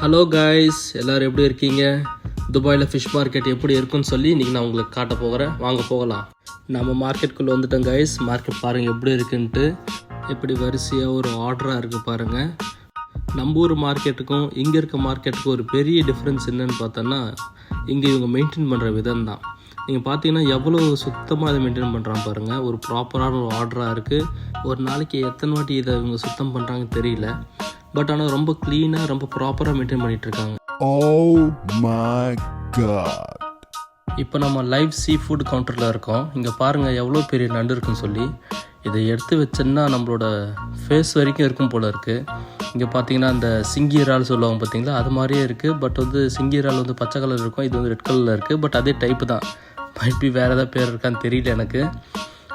Hello guys, எல்லோரும் எப்படி இருக்கீங்க? துபாயில் ஃபிஷ் மார்க்கெட் எப்படி இருக்குன்னு சொல்லி இன்றைக்கி நான் உங்களுக்கு காட்ட போகிறேன். வாங்க போகலாம். நம்ம மார்க்கெட்டுக்குள்ளே வந்துட்டோம் காய்ஸ். மார்க்கெட் பாருங்கள் எப்படி இருக்குன்ட்டு. எப்படி வரிசையாக ஒரு ஆர்டராக இருக்குது பாருங்கள். நம்ம ஊர் மார்க்கெட்டுக்கும் இங்கே இருக்க மார்க்கெட்டுக்கும் ஒரு பெரிய டிஃப்ரென்ஸ் என்னென்னு பார்த்தோன்னா, இங்கே இவங்க மெயின்டைன் பண்ணுற விதம் தான். நீங்கள் பார்த்தீங்கன்னா எவ்வளோ சுத்தமாக இதை மெயின்டைன் பண்ணுறாங்க பாருங்கள். ஒரு ப்ராப்பரான ஒரு ஆர்டராக இருக்குது. ஒரு நாளைக்கு எத்தனை வாட்டி இதை இவங்க சுத்தம் பண்ணுறாங்கன்னு தெரியல. பட் ஆனால் ரொம்ப க்ளீனாக ரொம்ப ப்ராப்பராக மெயின்டைன் பண்ணிகிட்ருக்காங்க. Oh my God. இப்போ நம்ம லைவ் சீ ஃபுட் கவுண்டரில் இருக்கோம். இங்கே பாருங்கள் எவ்வளோ பெரிய நண்டு இருக்குன்னு சொல்லி. இதை எடுத்து வச்சோன்னா நம்மளோட ஃபேஸ் வரைக்கும் இருக்கும் போல் இருக்குது. இங்கே பார்த்தீங்கன்னா அந்த சிங்கி இறால் சொல்லுவாங்க பார்த்தீங்களா, அது மாதிரியே இருக்குது. பட் சிங்கி இறால் பச்சை கலர் இருக்கும், இது ரெட் கலரில் இருக்குது. பட் அதே டைப்பு தான். மைட் பி வேறு ஏதாவது பேர் இருக்கான்னு தெரியல எனக்கு.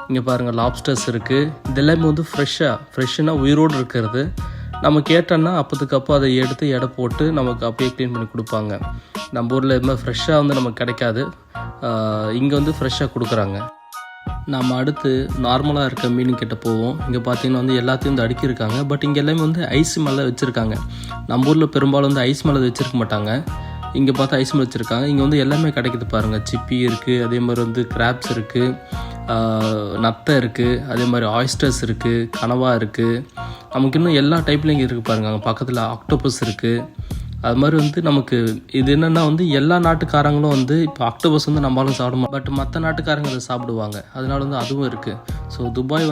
இங்கே பாருங்கள் லாப்ஸ்டர்ஸ் இருக்குது. இதெல்லாமே ஃப்ரெஷ்ஷுன்னா உயிரோடு இருக்கிறது. நம்ம கேட்டோன்னா அப்போதுக்கு அதை எடுத்து எடை போட்டு நமக்கு அப்படியே க்ளீன் பண்ணி கொடுப்பாங்க. நம்ம ஊரில் இது மாதிரி ஃப்ரெஷ்ஷாக நமக்கு கிடைக்காது. இங்கே ஃப்ரெஷ்ஷாக கொடுக்குறாங்க. நம்ம அடுத்து நார்மலாக இருக்க மீன் கிட்ட போவோம். இங்கே பார்த்தீங்கன்னா எல்லாத்தையும் அடுக்கியிருக்காங்க. பட் இங்கே எல்லாமே ஐஸ் மேலே வச்சுருக்காங்க. நம்ம ஊரில் பெரும்பாலும் ஐஸ் மேலே வச்சுருக்க மாட்டாங்க. இங்கே பார்த்தா ஐஸ் மேலே வச்சுருக்காங்க. இங்கே எல்லாமே கிடைக்குது பாருங்கள். சிப்பி இருக்குது, அதே மாதிரி கிராப்ஸ் இருக்குது, நத்தை இருக்குது, அதே மாதிரி ஆயிஸ்டர்ஸ் இருக்குது, கனவா இருக்குது. நமக்கு இன்னும் எல்லா டைப்லையும் இங்கே இருக்குது பாருங்கள். அங்கே பக்கத்தில் ஆக்டோபஸ் இருக்குது. அது மாதிரி நமக்கு இது என்னென்னா எல்லா நாட்டுக்காரங்களும் இப்போ ஆக்டோபஸ் நம்மளும் சாப்பிடுவோம். பட் மற்ற நாட்டுக்காரங்க அதை சாப்பிடுவாங்க. அதனால அதுவும் இருக்குது. ஸோ துபாய்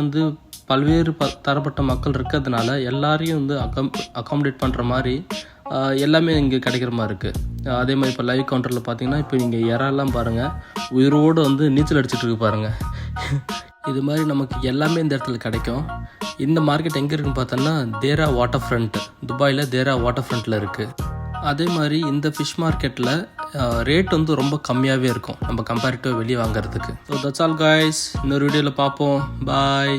பல்வேறு தரப்பட்ட மக்கள் இருக்கிறதுனால எல்லாரையும் அகாமடேட் பண்ணுற மாதிரி எல்லாமே இங்கே கிடைக்கிற மாதிரி இருக்குது. அதே மாதிரி இப்போ லைவ் கவுண்டரில் பார்த்தீங்கன்னா இப்போ நீங்கள் இறாலாம் பாருங்கள், உயிரோடு நீச்சல் அடிச்சுட்டு இருக்கு பாருங்கள். இது மாதிரி நமக்கு எல்லாமே இந்த இடத்துல கிடைக்கும். இந்த மார்க்கெட் எங்கே இருக்குன்னு பார்த்தோன்னா தேரா வாட்டர் ஃப்ரண்ட், துபாயில் தேரா வாட்டர் ஃப்ரண்ட்டில் இருக்குது. அதே மாதிரி இந்த ஃபிஷ் மார்க்கெட்டில் ரேட் ரொம்ப கம்மியாகவே இருக்கும் நம்ம கம்பேரிட்டிவாக வெளியே வாங்குறதுக்கு. So that's all guys. இன்னொரு வீடியோவில் பார்ப்போம். பாய்.